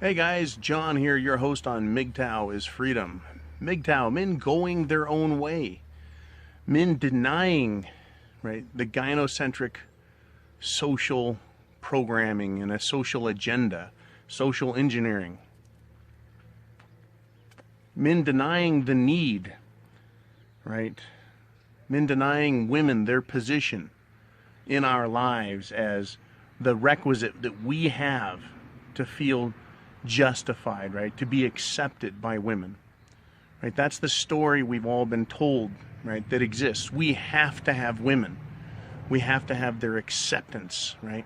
Hey guys, John here, your host on Mgtow is Freedom. Mgtow, men going their own way. Men denying, right, the gynocentric social programming and a social agenda, social engineering. Men denying the need, right? Men denying women their position in our lives as the requisite that we have to feel justified, right? To be accepted by women, right? That's the story we've all been told, right? That exists. We have to have women. We have to have their acceptance, right?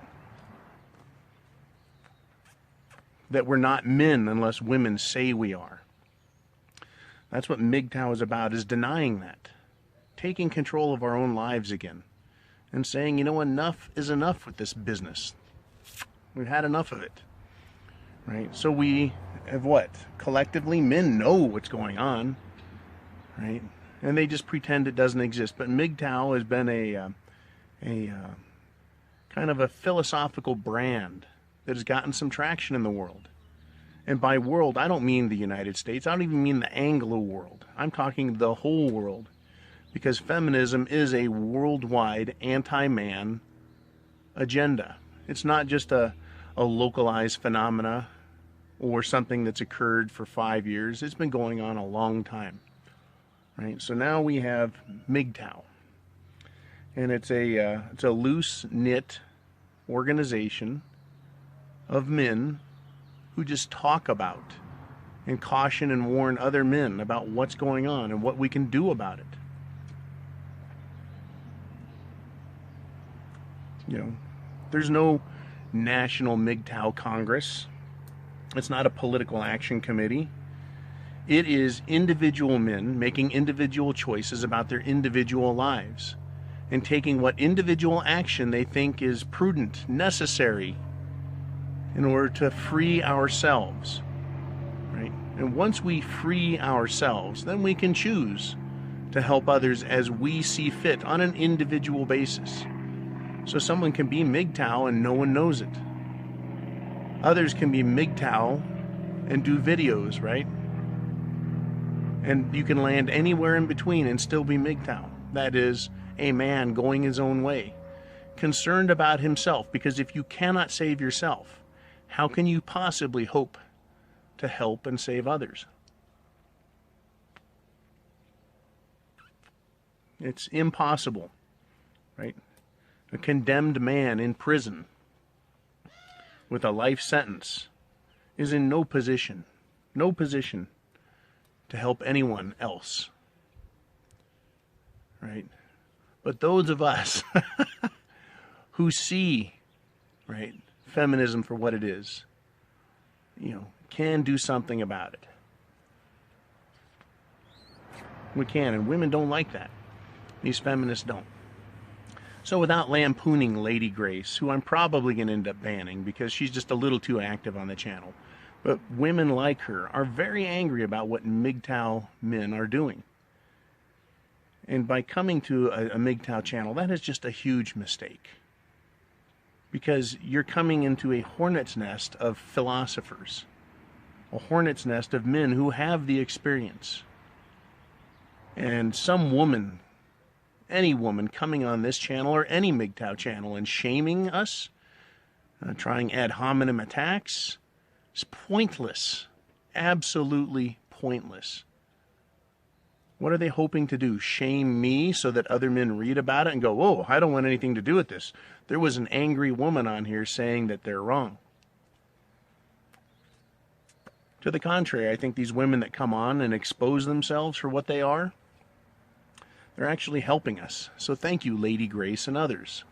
That we're not men unless women say we are. That's what Mgtow is about, is denying that. Taking control of our own lives again. And saying, you know, enough is enough with this business. We've had enough of it. Right? So we have what? Collectively, men know what's going on, right? And they just pretend it doesn't exist. But Mgtow has been a kind of a philosophical brand that has gotten some traction in the world. And by world, I don't mean the United States. I don't even mean the Anglo world. I'm talking the whole world. Because feminism is a worldwide anti-man agenda. It's not just a localized phenomena or something that's occurred for 5 years. It's been going on a long time, right? So now we have Mgtow, and it's a loose knit organization of men who just talk about and caution and warn other men about what's going on and what we can do about it. You know, there's no National Mgtow Congress. It's not a political action committee. It is individual men making individual choices about their individual lives and taking what individual action they think is prudent, necessary in order to free ourselves, right? And once we free ourselves, then we can choose to help others as we see fit on an individual basis. So someone can be Mgtow and no one knows it. Others can be Mgtow and do videos, right? And you can land anywhere in between and still be Mgtow. That is a man going his own way, concerned about himself, because if you cannot save yourself, how can you possibly hope to help and save others? It's impossible, right? A condemned man in prison with a life sentence is in no position to help anyone else, right? But those of us who see, right, feminism for what it is, you know, can do something about it. We can, and women don't like that. These feminists don't. So without lampooning Lady Grace, who I'm probably going to end up banning because she's just a little too active on the channel, but women like her are very angry about what Mgtow men are doing. And by coming to a Mgtow channel, that is just a huge mistake. Because you're coming into a hornet's nest of philosophers, a hornet's nest of men who have the experience. And some woman, any woman coming on this channel or any Mgtow channel and shaming us, trying ad hominem attacks, is pointless. Absolutely pointless. What are they hoping to do? Shame me so that other men read about it and go, "Oh, I don't want anything to do with this. There was an angry woman on here saying that they're wrong." To the contrary, I think these women that come on and expose themselves for what they are, they're actually helping us. So thank you, Lady Grace and others.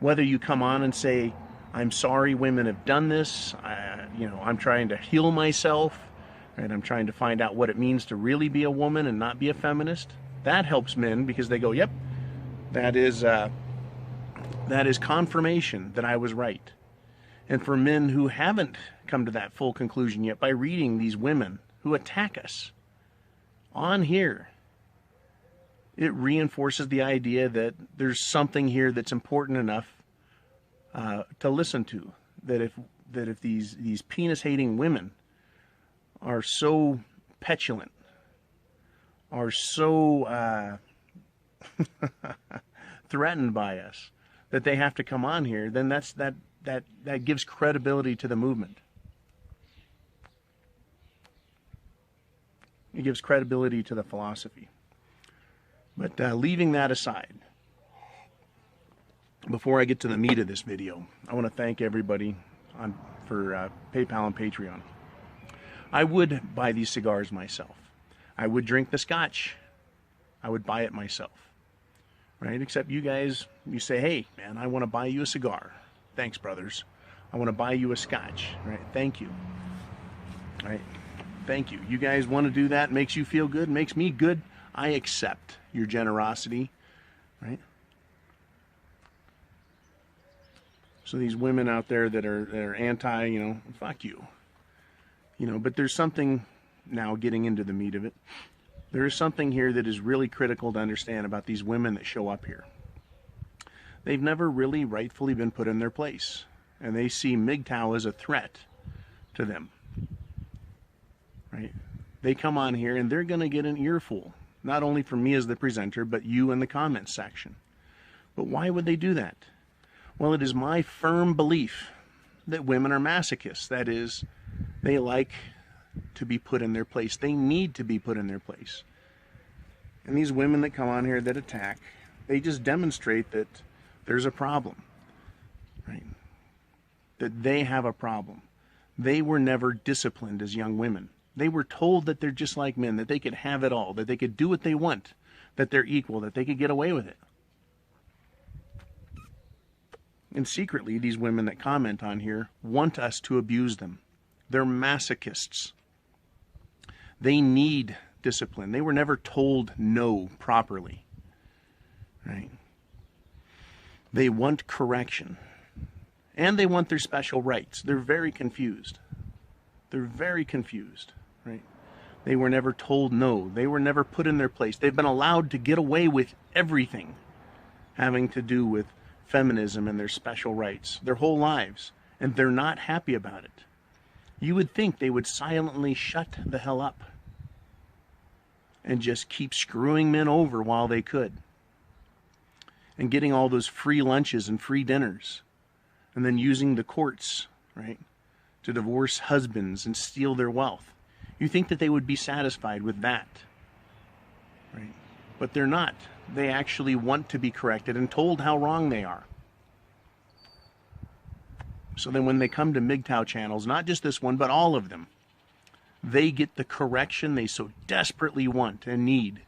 Whether you come on and say, "I'm sorry women have done this, I'm trying to heal myself, and I'm trying to find out what it means to really be a woman and not be a feminist," that helps men because they go, "Yep, that is confirmation that I was right." And for men who haven't come to that full conclusion yet by reading these women who attack us on here, it reinforces the idea that there's something here that's important enough to listen to. That if that if these penis-hating women are so petulant, are so threatened by us, that they have to come on here, then that gives credibility to the movement. It gives credibility to the philosophy. But leaving that aside, before I get to the meat of this video, I want to thank everybody for PayPal and Patreon. I would buy these cigars myself. I would drink the scotch. I would buy it myself. Right? Except you guys, you say, hey, man, I want to buy you a cigar. Thanks, brothers. I want to buy you a scotch. Right? Thank you. Right? Thank you. You guys want to do that? Makes you feel good? Makes me good? I accept your generosity. Right? So these women out there that are anti, fuck you. But there's something, now getting into the meat of it, there is something here that is really critical to understand about these women that show up here. They've never really rightfully been put in their place, and they see Mgtow as a threat to them. Right? They come on here and they're going to get an earful, not only from me as the presenter, but you in the comments section. But why would they do that? Well, it is my firm belief that women are masochists. That is, they like to be put in their place. They need to be put in their place. And these women that come on here that attack, they just demonstrate that there's a problem, right? That they have a problem. They were never disciplined as young women. They were told that they're just like men, that they could have it all, that they could do what they want, that they're equal, that they could get away with it. And secretly, these women that comment on here want us to abuse them. They're masochists. They need discipline. They were never told no properly. Right? They want correction. And they want their special rights. They're very confused. They're very confused. Right? They were never told no. They were never put in their place. They've been allowed to get away with everything having to do with feminism and their special rights their whole lives. And they're not happy about it. You would think they would silently shut the hell up and just keep screwing men over while they could, and getting all those free lunches and free dinners, and then using the courts, right, to divorce husbands and steal their wealth. You think that they would be satisfied with that, right? But they're not. They actually want to be corrected and told how wrong they are. So then when they come to Mgtow channels, not just this one, but all of them, they get the correction they so desperately want and need.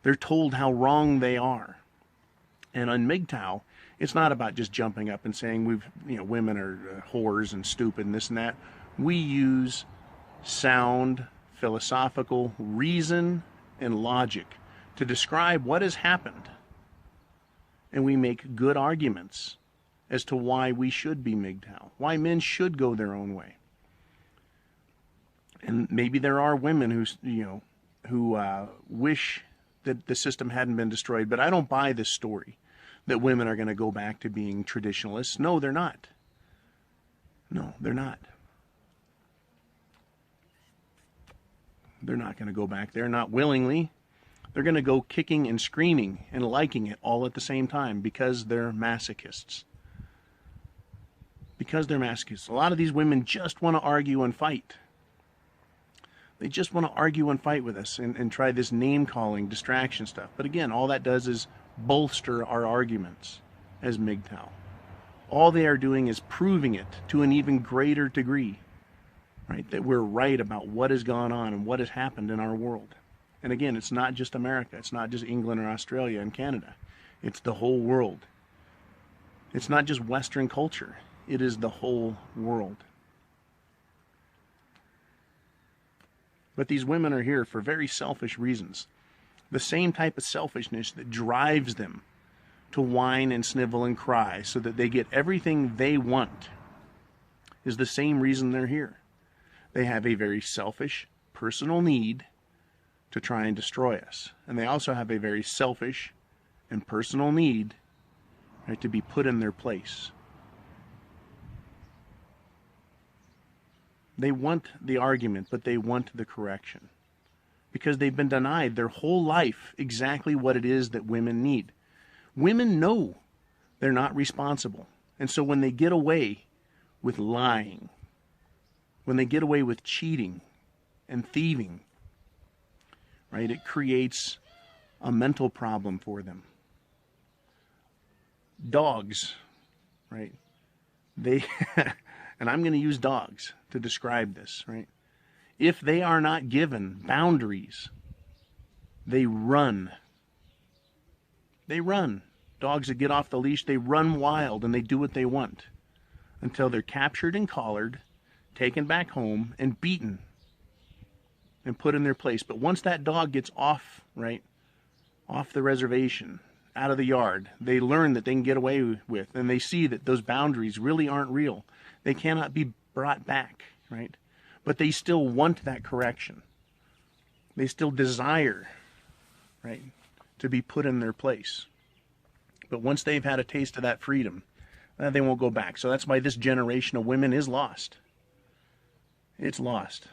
They're told how wrong they are. And on Mgtow, it's not about just jumping up and saying women are whores and stupid and this and that. We use sound, philosophical reason and logic to describe what has happened. And we make good arguments as to why we should be Mgtow, why men should go their own way. And maybe there are women who wish that the system hadn't been destroyed, but I don't buy this story that women are going to go back to being traditionalists. No, they're not. No, they're not. They're not going to go back there, not willingly. They're going to go kicking and screaming and liking it all at the same time because they're masochists. Because they're masochists. A lot of these women just want to argue and fight. They just want to argue and fight with us and try this name-calling distraction stuff. But again, all that does is bolster our arguments as Mgtow. All they are doing is proving it to an even greater degree, right? That we're right about what has gone on and what has happened in our world. And again, it's not just America. It's not just England or Australia and Canada. It's the whole world. It's not just Western culture. It is the whole world. But these women are here for very selfish reasons. The same type of selfishness that drives them to whine and snivel and cry so that they get everything they want is the same reason they're here. They have a very selfish, personal need to try and destroy us. And they also have a very selfish and personal need, right, to be put in their place. They want the argument, but they want the correction. Because they've been denied their whole life exactly what it is that women need. Women know they're not responsible. And so when they get away with lying, when they get away with cheating and thieving, right, it creates a mental problem for them. Dogs, right, they, and I'm going to use dogs to describe this, right? If they are not given boundaries, they run. They run. Dogs that get off the leash, they run wild and they do what they want until they're captured and collared, taken back home and beaten and put in their place. But once that dog gets off, right, off the reservation, out of the yard, they learn that they can get away with, and they see that those boundaries really aren't real. They cannot be brought back, right? But they still want that correction. They still desire, right, to be put in their place. But once they've had a taste of that freedom, they won't go back. So that's why this generation of women is lost. It's lost.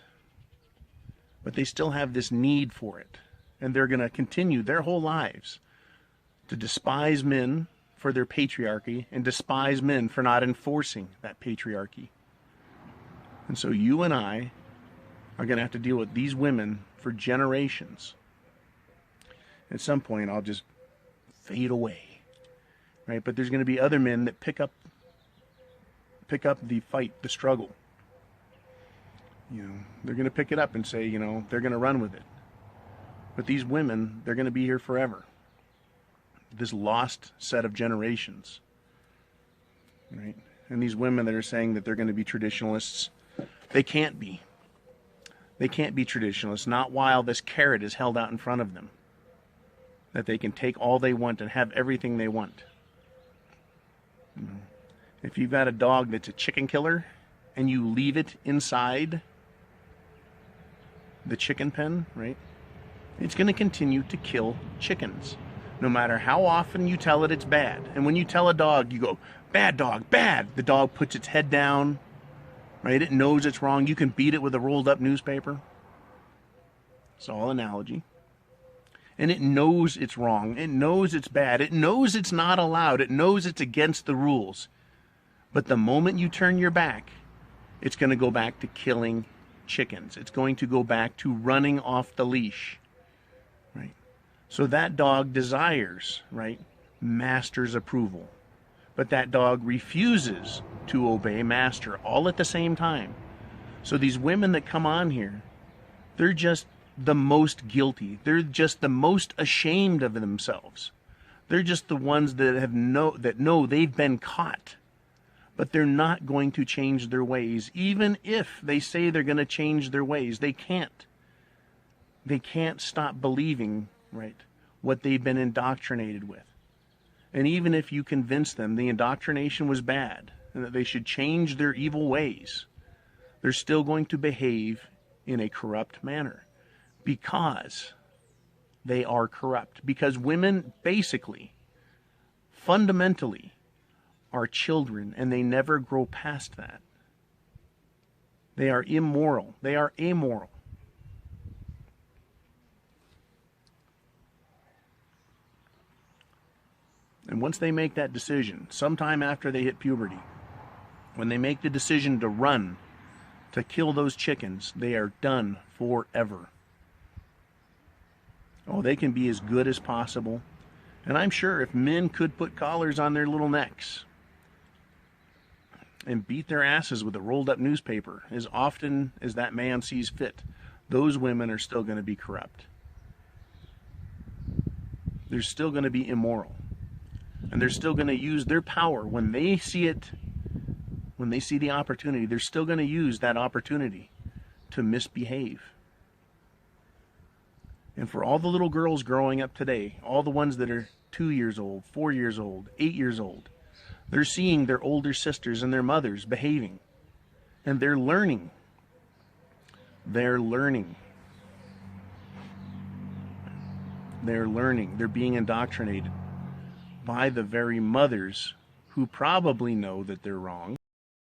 But they still have this need for it. And they're going to continue their whole lives to despise men for their patriarchy and despise men for not enforcing that patriarchy. And so you and I are going to have to deal with these women for generations. At some point, I'll just fade away, right? But there's going to be other men that pick up the fight, the struggle. You know, they're going to pick it up and say, you know, they're going to run with it. But these women, they're going to be here forever. This lost set of generations, right? And these women that are saying that they're going to be traditionalists, they can't be. They can't be traditionalists, not while this carrot is held out in front of them, that they can take all they want and have everything they want. You know, if you've got a dog that's a chicken killer and you leave it inside the chicken pen, right? It's going to continue to kill chickens, no matter how often you tell it it's bad. And when you tell a dog, you go, bad dog, bad. The dog puts its head down, right? It knows it's wrong. You can beat it with a rolled up newspaper. It's all analogy. And it knows it's wrong. It knows it's bad. It knows it's not allowed. It knows it's against the rules. But the moment you turn your back, it's going to go back to killing chickens. It's going to go back to running off the leash, right? So that dog desires, right, master's approval. But that dog refuses to obey master all at the same time. So these women that come on here, they're just the most guilty. They're just the most ashamed of themselves. They're just the ones that know they've been caught. But they're not going to change their ways. Even if they say they're going to change their ways, they can't. They can't stop believing, right, what they've been indoctrinated with. And even if you convince them the indoctrination was bad and that they should change their evil ways, they're still going to behave in a corrupt manner because they are corrupt. Because women basically, fundamentally, are children, and they never grow past that. They are immoral. They are amoral. And once they make that decision, sometime after they hit puberty, when they make the decision to run, to kill those chickens, they are done forever. Oh, they can be as good as possible. And I'm sure if men could put collars on their little necks and beat their asses with a rolled up newspaper as often as that man sees fit, those women are still going to be corrupt. They're still going to be immoral. And they're still going to use their power when they see it, when they see the opportunity. They're still going to use that opportunity to misbehave. And for all the little girls growing up today, all the ones that are 2 years old, 4 years old, 8 years old, they're seeing their older sisters and their mothers behaving. And they're learning. They're learning. They're learning. They're being indoctrinated by the very mothers who probably know that they're wrong.